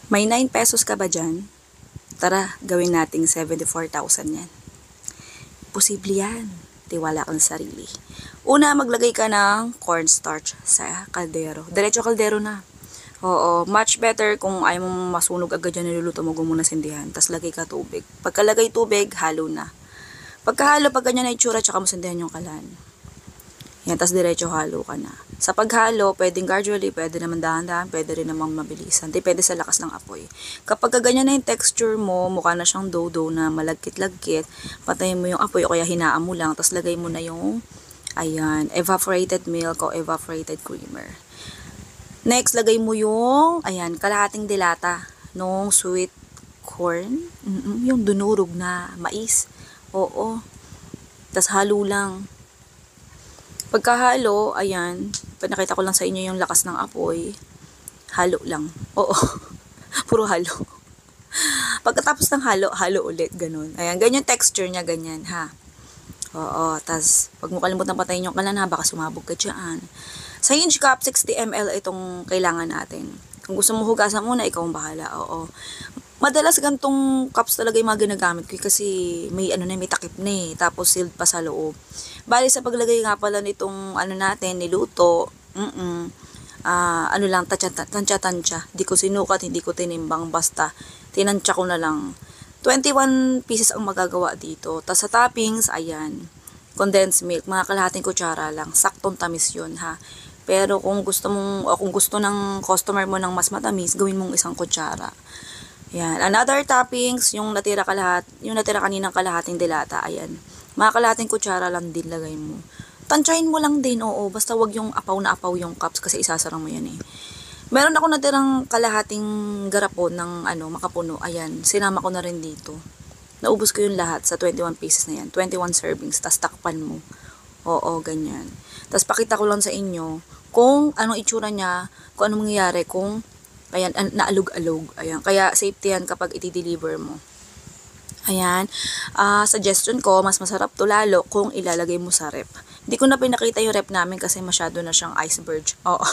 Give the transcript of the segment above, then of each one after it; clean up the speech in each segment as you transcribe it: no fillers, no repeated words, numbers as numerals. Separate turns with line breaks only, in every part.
May 9 pesos ka ba dyan? Tara, gawin nating 74,000 yan. Posible yan. Tiwala ka sa sarili. Una, maglagay ka ng cornstarch sa kaldero. Diretso kaldero na. Oo, much better kung ayaw mo masunog agad yan niluluto mo, muna sindihan. Tapos lagay ka tubig. Pagkalagay tubig, halo na. Pagkahalo, pag ganyan na itsura, tsaka mo sindihan yung kalan. Yan, tas diretso halo ka na. Sa paghalo, pwedeng gradually, pwede naman dahan-dahan, pwede rin naman mabilisan. Depende sa lakas ng apoy. Kapag ganyan na yung texture mo, mukha na siyang dough na malagkit-lagkit, patayin mo yung apoy o kaya hinaan mo lang, tas lagay mo na yung, ayan, evaporated milk o evaporated creamer. Next, lagay mo yung, ayan, kalahating dilata nung sweet corn. Yung dunurog na mais. Oo. Tas halo lang. Pagkahalo, ayan, pinakita ko lang sa inyo yung lakas ng apoy. Halo lang. Oo. Puro halo. Pagkatapos ng halo, halo ulit. Ganun. Ayan, ganyan texture niya, ganyan, ha. Oo. Tas, pag mo kalimutan patayin yung kalan, ha, baka sumabog ka dyan. Sa hinge cup, 60 ml itong kailangan natin. Kung gusto mo hugasan muna, ikaw ang bahala. Oo. Madalas gantong cups talaga yung mga ginagamit ko kasi may may takip na eh, tapos sealed pa sa loob. Bali sa paglagay nga pala nitong natin, niluto, lang, tansya. Hindi ko sinukat, hindi ko tinimbang, basta tinansya ko na lang. 21 pieces ang magagawa dito. Tapos sa toppings, ayan, condensed milk, mga kalahating kutsara lang, saktong tamis yun ha. Pero kung gusto mong, o kung gusto ng customer mo ng mas matamis, gawin mong isang kutsara. Yan. Another toppings, yung natira kaninang kalahating dilata, ayan. Mga kalahating kutsara lang din lagay mo. Tansyahin mo lang din, oo. Basta wag yung apaw na apaw yung cups kasi isasara mo yan eh. Meron ako natirang kalahating garapon ng makapuno. Ayan, sinama ko na rin dito. Naubos ko yung lahat sa 21 pieces na yan. 21 servings, tas takpan mo. Oo, ganyan. Tas pakita ko lang sa inyo kung anong itsura niya, kung anong mangyayari kung ayan, naalog-alog. Ayan. Kaya safety yan kapag iti-deliver mo. Ayan. Suggestion ko, mas masarap to lalo kung ilalagay mo sa rep. Hindi ko na pinakita yung rep namin kasi masyado na siyang iceberg. Oo.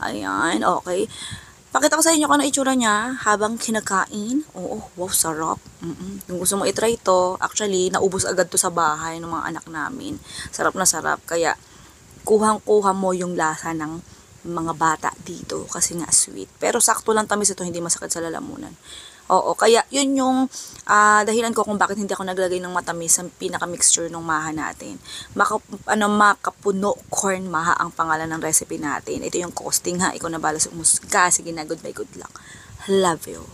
Ayan. Okay. Pakita ko sa inyo kung ano itsura niya habang kinakain. Oo. Wow, sarap. Kung gusto mo itry to, actually, naubos agad to sa bahay ng mga anak namin. Sarap na sarap. Kaya, kuhang-kuha mo yung lasa ng mga bata dito kasi nga sweet. Pero sakto lang tamis ito, hindi masakit sa lalamunan. Oo, kaya yun yung dahilan ko kung bakit hindi ako naglagay ng matamis sa pinaka-mixture ng maha natin. Makapuno corn maha ang pangalan ng recipe natin. Ito yung costing ha, ikaw na balas umusga. Sige na, goodbye, good luck. Love you.